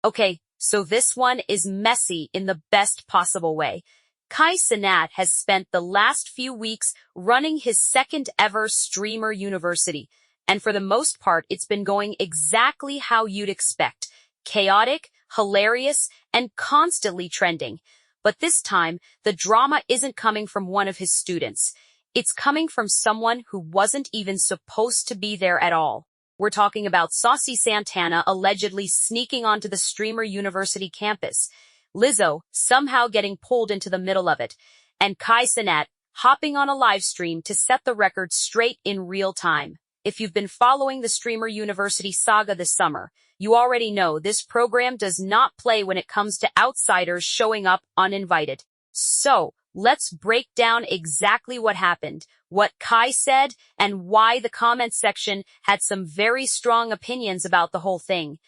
Okay, so this one is messy in the best possible way. Cenat has spent the last few weeks running his second ever streamer university, and for the most part, it's been going exactly how you'd expect. Chaotic, hilarious, and constantly trending. But this time, the drama isn't coming from one of his students. It's coming from someone who wasn't even supposed to be there at all. We're talking about Saucy Santana allegedly sneaking onto the streamer university campus, Lizzo somehow getting pulled into the middle of it, and Cenat hopping on a live stream to set the record straight in real time. If you've been following the streamer university saga this summer, you already know this program does not play when it comes to outsiders showing up uninvited. So, let's break down exactly what happened, what Kai said, and why the comment section had some very strong opinions about the whole thing.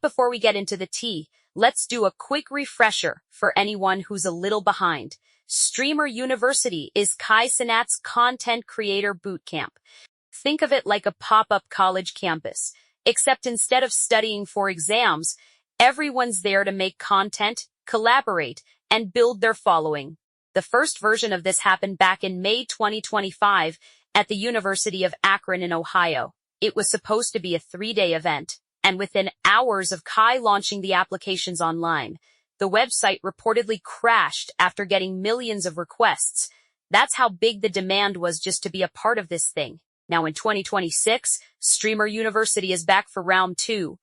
Before we get into the tea, let's do a quick refresher for anyone who's a little behind. Streamer University is Cenat's content creator bootcamp. Think of it like a pop-up college campus, except instead of studying for exams, everyone's there to make content, collaborate, and build their following. The first version of this happened back in May 2025 at the University of Akron in Ohio. It was supposed to be a 3-day event, and within hours of Kai launching the applications online, the website reportedly crashed after getting millions of requests. That's how big the demand was just to be a part of this thing. Now in 2026, Streamer University is back for round 2.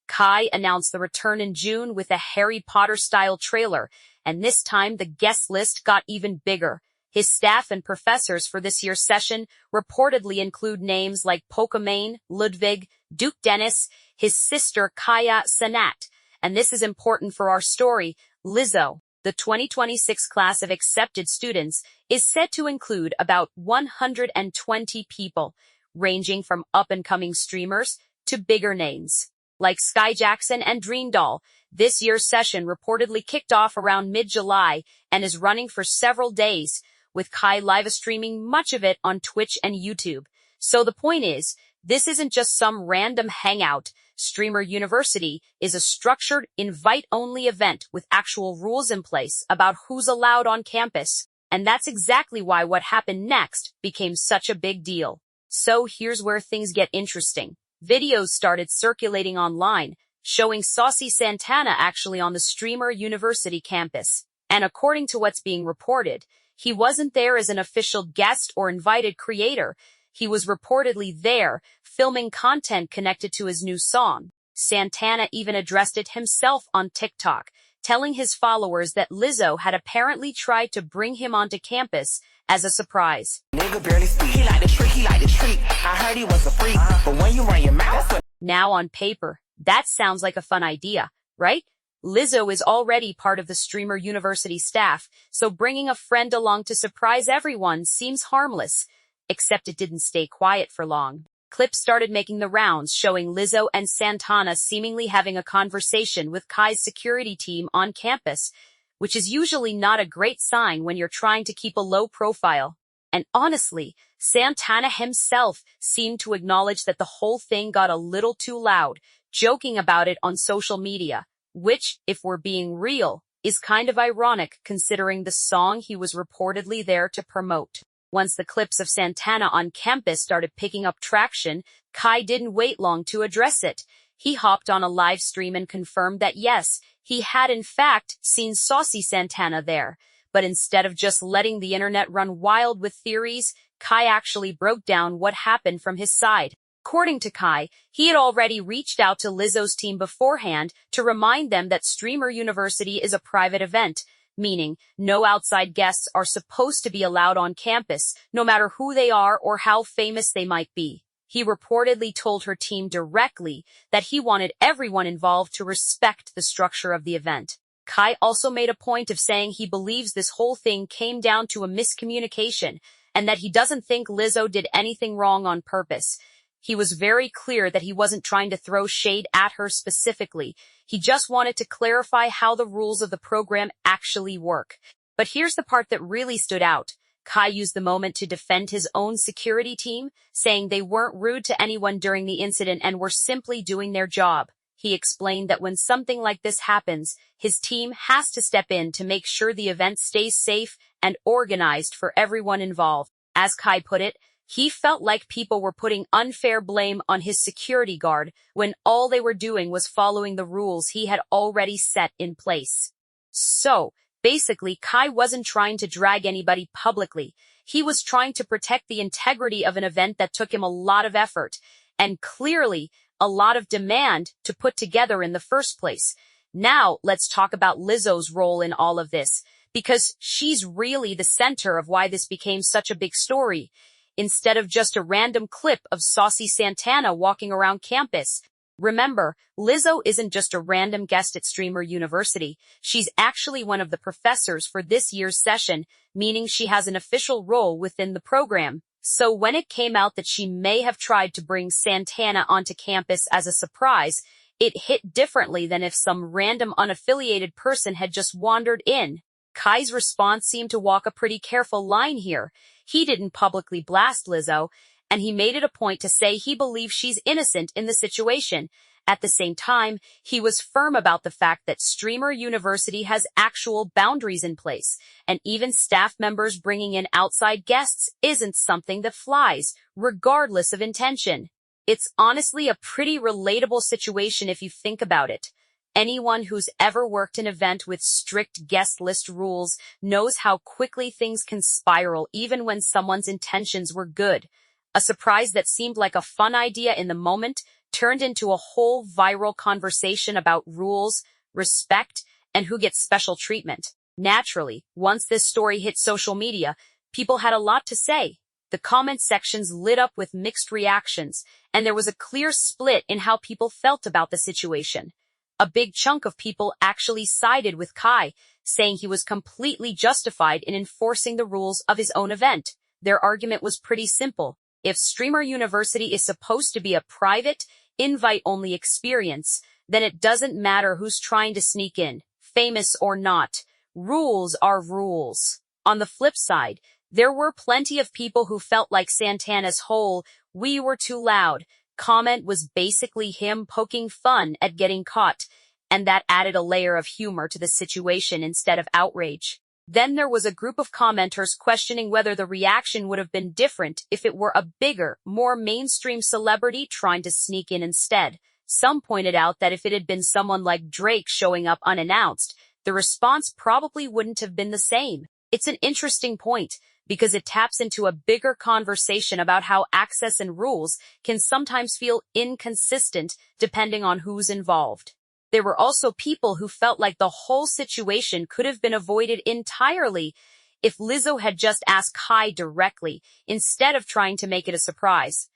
Kai announced the return in June with a Harry Potter-style trailer, and this time the guest list got even bigger. His staff and professors for this year's session reportedly include names like Pokimane, Ludwig, Duke Dennis, his sister Kaya Cenat, and this is important for our story, Lizzo. The 2026 class of accepted students is said to include about 120 people, ranging from up-and-coming streamers to bigger names. Like Sky Jackson and Dream Doll, this year's session reportedly kicked off around mid-July and is running for several days, with Kai live streaming much of it on Twitch and YouTube. So the point is, this isn't just some random hangout. Streamer University is a structured, invite-only event with actual rules in place about who's allowed on campus. And that's exactly why what happened next became such a big deal. So here's where things get interesting. Videos started circulating online, showing Saucy Santana actually on the Streamer University campus. And according to what's being reported, he wasn't there as an official guest or invited creator. He was reportedly there, filming content connected to his new song. Santana even addressed it himself on TikTok, telling his followers that Lizzo had apparently tried to bring him onto campus as a surprise. Nigga barely speak. He like the treat. I heard he was a freak, but when you run your mouth... Now on paper, that sounds like a fun idea, right? Lizzo is already part of the Streamer University staff, so bringing a friend along to surprise everyone seems harmless. Except it didn't stay quiet for long. Clips started making the rounds showing Lizzo and Santana seemingly having a conversation with Kai's security team on campus, which is usually not a great sign when you're trying to keep a low profile. And honestly, Santana himself seemed to acknowledge that the whole thing got a little too loud, joking about it on social media, which, if we're being real, is kind of ironic considering the song he was reportedly there to promote. Once the clips of Santana on campus started picking up traction, Kai didn't wait long to address it. He hopped on a live stream and confirmed that yes, he had in fact seen Saucy Santana there. But instead of just letting the internet run wild with theories, Kai actually broke down what happened from his side. According to Kai, he had already reached out to Lizzo's team beforehand to remind them that Streamer University is a private event, meaning no outside guests are supposed to be allowed on campus, no matter who they are or how famous they might be. He reportedly told her team directly that he wanted everyone involved to respect the structure of the event. Kai also made a point of saying he believes this whole thing came down to a miscommunication and that he doesn't think Lizzo did anything wrong on purpose. He was very clear that he wasn't trying to throw shade at her specifically. He just wanted to clarify how the rules of the program actually work. But here's the part that really stood out. Kai used the moment to defend his own security team, saying they weren't rude to anyone during the incident and were simply doing their job. he explained that when something like this happens, his team has to step in to make sure the event stays safe and organized for everyone involved. As Kai put it, he felt like people were putting unfair blame on his security guard when all they were doing was following the rules he had already set in place. So, basically, Kai wasn't trying to drag anybody publicly. He was trying to protect the integrity of an event that took him a lot of effort, and clearly a lot of demand to put together in the first place. Now, let's talk about Lizzo's role in all of this, because she's really the center of why this became such a big story. Instead of just a random clip of Saucy Santana walking around campus. Remember, Lizzo isn't just a random guest at Streamer University. She's actually one of the professors for this year's session, meaning she has an official role within the program. So when it came out that she may have tried to bring Santana onto campus as a surprise, it hit differently than if some random unaffiliated person had just wandered in. Kai's response seemed to walk a pretty careful line here. He didn't publicly blast Lizzo, and he made it a point to say he believes she's innocent in the situation. At the same time, he was firm about the fact that Streamer University has actual boundaries in place, and even staff members bringing in outside guests isn't something that flies, regardless of intention. It's honestly a pretty relatable situation if you think about it. Anyone who's ever worked an event with strict guest list rules knows how quickly things can spiral even when someone's intentions were good. A surprise that seemed like a fun idea in the moment turned into a whole viral conversation about rules, respect, and who gets special treatment. Naturally, once this story hit social media, people had a lot to say. The comment sections lit up with mixed reactions, and there was a clear split in how people felt about the situation. A big chunk of people actually sided with Kai, saying he was completely justified in enforcing the rules of his own event. Their argument was pretty simple. If Streamer University is supposed to be a private, invite-only experience, then it doesn't matter who's trying to sneak in, famous or not. Rules are rules. On the flip side, there were plenty of people who felt like Santana's whole "we were too loud" comment was basically him poking fun at getting caught, and that added a layer of humor to the situation instead of outrage. Then there was a group of commenters questioning whether the reaction would have been different if it were a bigger, more mainstream celebrity trying to sneak in instead. Some pointed out that if it had been someone like Drake showing up unannounced, the response probably wouldn't have been the same. It's an interesting point, because it taps into a bigger conversation about how access and rules can sometimes feel inconsistent depending on who's involved. There were also people who felt like the whole situation could have been avoided entirely if Lizzo had just asked Kai directly instead of trying to make it a surprise.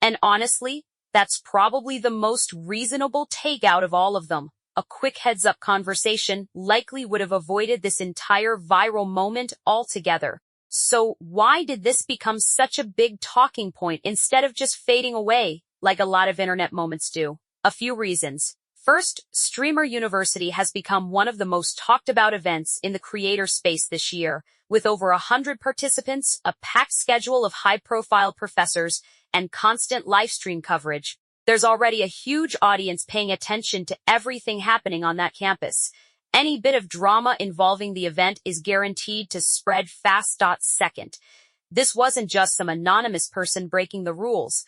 And honestly, that's probably the most reasonable take out of all of them. A quick heads-up conversation likely would have avoided this entire viral moment altogether. So why did this become such a big talking point instead of just fading away like a lot of internet moments do? A few reasons. First, Streamer University has become one of the most talked about events in the creator space this year, with over 100 participants, a packed schedule of high-profile professors, and constant livestream coverage. There's already a huge audience paying attention to everything happening on that campus. Any bit of drama involving the event is guaranteed to spread fast. Second, this wasn't just some anonymous person breaking the rules.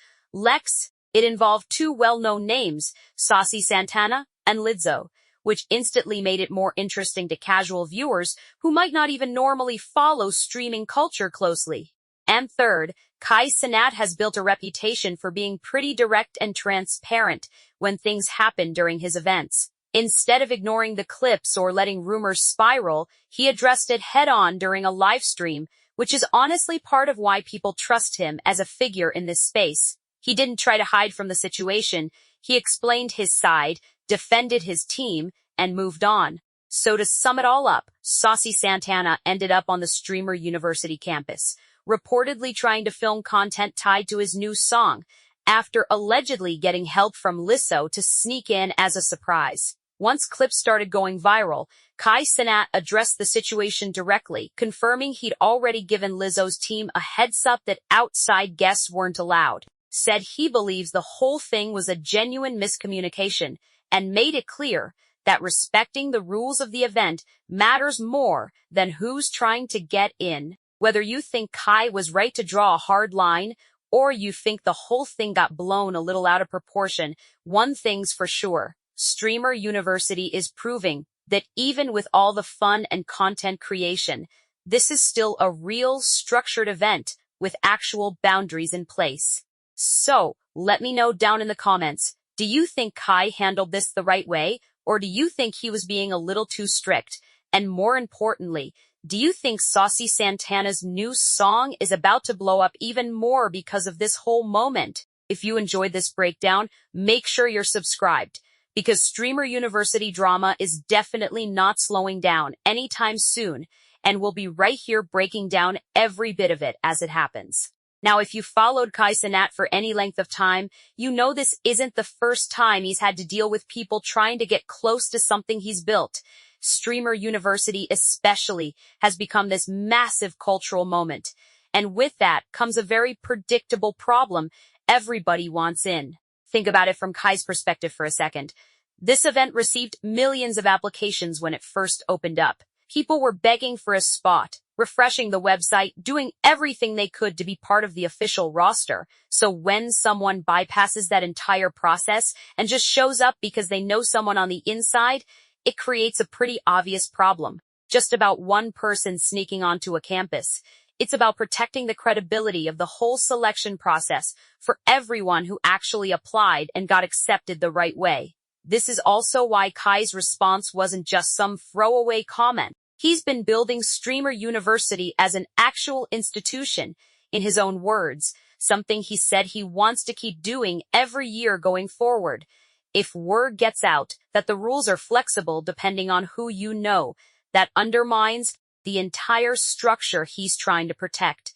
It involved two well-known names, Saucy Santana and Lizzo, which instantly made it more interesting to casual viewers who might not even normally follow streaming culture closely. And third, Cenat has built a reputation for being pretty direct and transparent when things happen during his events. Instead of ignoring the clips or letting rumors spiral, he addressed it head-on during a live stream, which is honestly part of why people trust him as a figure in this space. He didn't try to hide from the situation. He explained his side, defended his team, and moved on. So to sum it all up, Saucy Santana ended up on the Streamer University campus, reportedly trying to film content tied to his new song, after allegedly getting help from Lizzo to sneak in as a surprise. Once clips started going viral, Cenat addressed the situation directly, confirming he'd already given Lizzo's team a heads-up that outside guests weren't allowed. Said he believes the whole thing was a genuine miscommunication, and made it clear that respecting the rules of the event matters more than who's trying to get in. Whether you think Kai was right to draw a hard line, or you think the whole thing got blown a little out of proportion, one thing's for sure. Streamer University is proving that even with all the fun and content creation, this is still a real structured event with actual boundaries in place. So, let me know down in the comments, do you think Kai handled this the right way, or do you think he was being a little too strict? And more importantly, do you think Saucy Santana's new song is about to blow up even more because of this whole moment? If you enjoyed this breakdown, make sure you're subscribed, because Streamer University drama is definitely not slowing down anytime soon, and we'll be right here breaking down every bit of it as it happens. Now, if you followed Cenat for any length of time, you know this isn't the first time he's had to deal with people trying to get close to something he's built. Streamer University especially has become this massive cultural moment. And with that comes a very predictable problem. Everybody wants in. Think about it from Kai's perspective for a second. This event received millions of applications when it first opened up. People were begging for a spot, refreshing the website, doing everything they could to be part of the official roster. So when someone bypasses that entire process and just shows up because they know someone on the inside, it creates a pretty obvious problem. Just about one person sneaking onto a campus. It's about protecting the credibility of the whole selection process for everyone who actually applied and got accepted the right way. This is also why Kai's response wasn't just some throwaway comment. He's been building Streamer University as an actual institution, in his own words, something he said he wants to keep doing every year going forward. If word gets out that the rules are flexible depending on who you know, that undermines the entire structure he's trying to protect.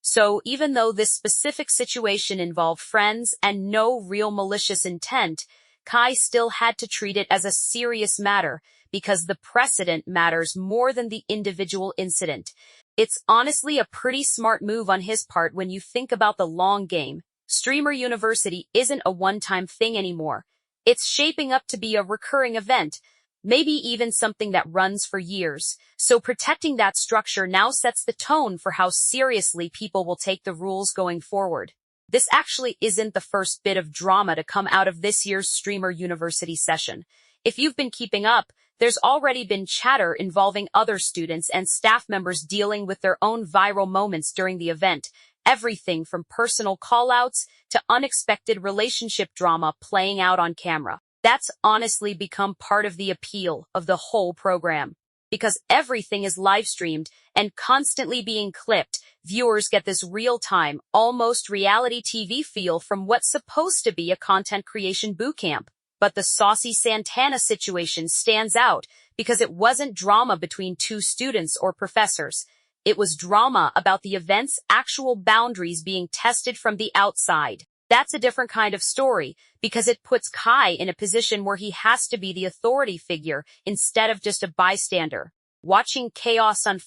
So even though this specific situation involved friends and no real malicious intent, Kai still had to treat it as a serious matter because the precedent matters more than the individual incident. It's honestly a pretty smart move on his part when you think about the long game. Streamer University isn't a one-time thing anymore. It's shaping up to be a recurring event, maybe even something that runs for years. So protecting that structure now sets the tone for how seriously people will take the rules going forward. This actually isn't the first bit of drama to come out of this year's Streamer University session. If you've been keeping up, there's already been chatter involving other students and staff members dealing with their own viral moments during the event. Everything from personal callouts to unexpected relationship drama playing out on camera. That's honestly become part of the appeal of the whole program. Because everything is live streamed and constantly being clipped, viewers get this real-time, almost reality TV feel from what's supposed to be a content creation bootcamp. But the Saucy Santana situation stands out because it wasn't drama between two students or professors. It was drama about the event's actual boundaries being tested from the outside. That's a different kind of story because it puts Kai in a position where he has to be the authority figure instead of just a bystander. Watching chaos unfold